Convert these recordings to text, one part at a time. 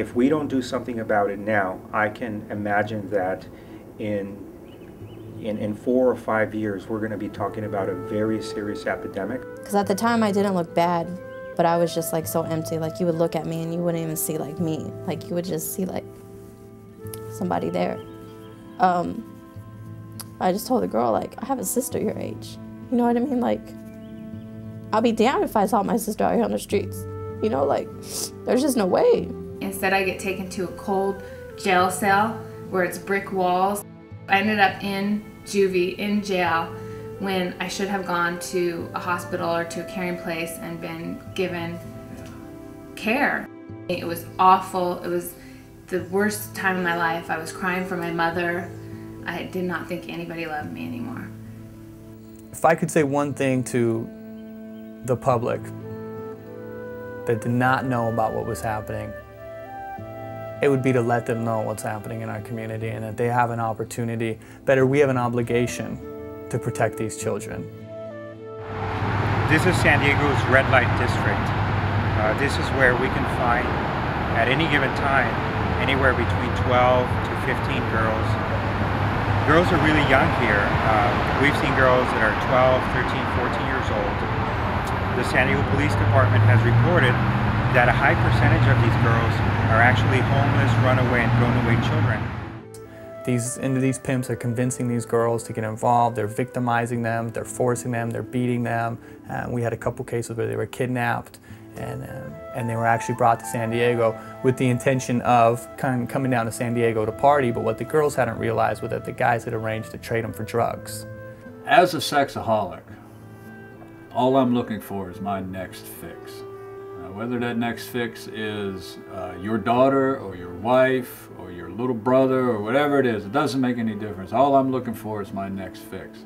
if we don't do something about it now, I can imagine that in 4 or 5 years, we're going to be talking about a very serious epidemic. Because at the time, I didn't look bad, but I was just like so empty. Like you would look at me and you wouldn't even see like me. Like you would just see like somebody there. I just told the girl, like, I have a sister your age. You know what I mean? Like, I'll be damned if I saw my sister out here on the streets. You know, like, there's just no way. Instead, I get taken to a cold jail cell where it's brick walls. I ended up in juvie, in jail, when I should have gone to a hospital or to a caring place and been given care. It was awful. It was the worst time of my life. I was crying for my mother. I did not think anybody loved me anymore. If I could say one thing to the public that did not know about what was happening, it would be to let them know what's happening in our community and that they have an opportunity. Better, we have an obligation to protect these children. This is San Diego's red light district. This is where we can find, at any given time, anywhere between 12 to 15 girls. Girls are really young here. We've seen girls that are 12, 13, 14 years old. The San Diego Police Department has reported that a high percentage of these girls are actually homeless, runaway, and thrown-away children. These pimps are convincing these girls to get involved. They're victimizing them, they're forcing them, they're beating them. We had a couple cases where they were kidnapped and they were actually brought to San Diego with the intention of coming down to San Diego to party, but what the girls hadn't realized was that the guys had arranged to trade them for drugs. As a sexaholic, all I'm looking for is my next fix. Whether that next fix is your daughter or your wife or your little brother or whatever it is, it doesn't make any difference. All I'm looking for is my next fix.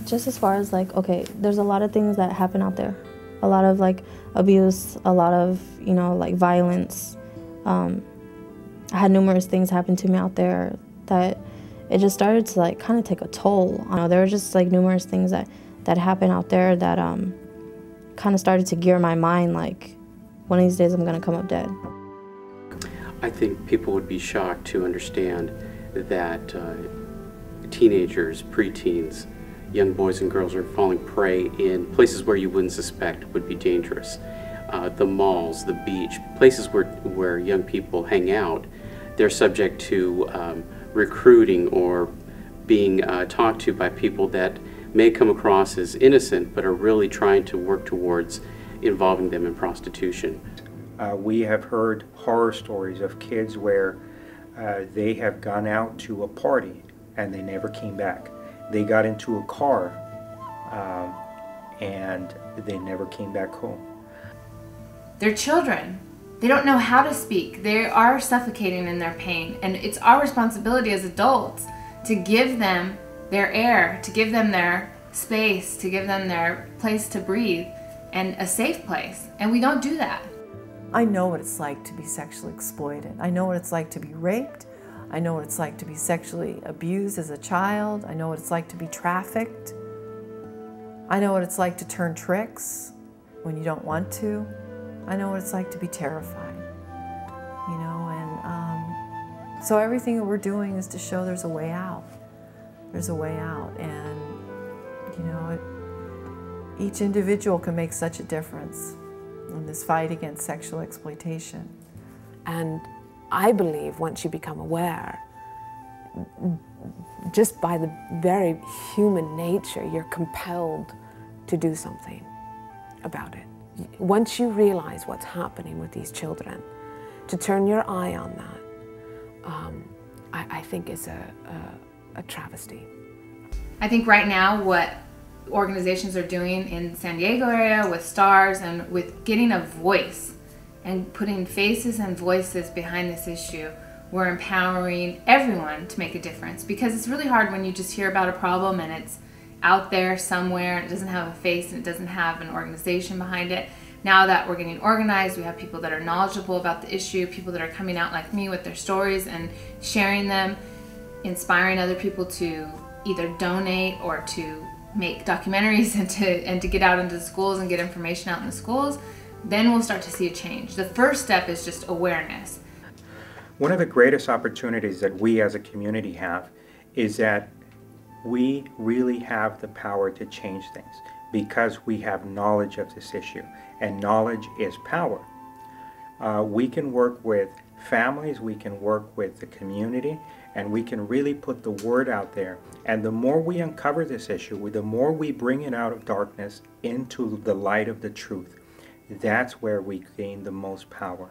Just as far as like, okay, there's a lot of things that happen out there. A lot of like abuse, a lot of, you know, like violence. I had numerous things happen to me out there that it just started to like kind of take a toll. There were just like numerous things that happened out there that kind of started to gear my mind like, one of these days I'm gonna come up dead. I think people would be shocked to understand that teenagers, preteens, young boys and girls are falling prey in places where you wouldn't suspect would be dangerous. The malls, the beach, places where young people hang out, they're subject to recruiting or being talked to by people that may come across as innocent but are really trying to work towards involving them in prostitution. We have heard horror stories of kids where they have gone out to a party and they never came back. They got into a car and they never came back home. They're children. They don't know how to speak. They are suffocating in their pain, and it's our responsibility as adults to give them their air, to give them their space, to give them their place to breathe and a safe place, and we don't do that. I know what it's like to be sexually exploited. I know what it's like to be raped. I know what it's like to be sexually abused as a child. I know what it's like to be trafficked. I know what it's like to turn tricks when you don't want to. I know what it's like to be terrified, you know, and so everything that we're doing is to show there's a way out. There's a way out, and, you know, each individual can make such a difference in this fight against sexual exploitation. And I believe once you become aware, just by the very human nature, you're compelled to do something about it. Once you realize what's happening with these children, to turn your eye on that, I think is a travesty. I think right now what organizations are doing in San Diego area with STARS and with getting a voice and putting faces and voices behind this issue, we're empowering everyone to make a difference, because it's really hard when you just hear about a problem and it's out there somewhere and it doesn't have a face and it doesn't have an organization behind it. Now that we're getting organized, we have people that are knowledgeable about the issue, people that are coming out like me with their stories and sharing them, inspiring other people to either donate or to make documentaries and to get out into the schools and get information out in the schools. Then we'll start to see a change. The first step is just awareness. One of the greatest opportunities that we as a community have is that we really have the power to change things because we have knowledge of this issue, and knowledge is power. We can work with families, we can work with the community, and we can really put the word out there. And the more we uncover this issue, the more we bring it out of darkness into the light of the truth, that's where we gain the most power.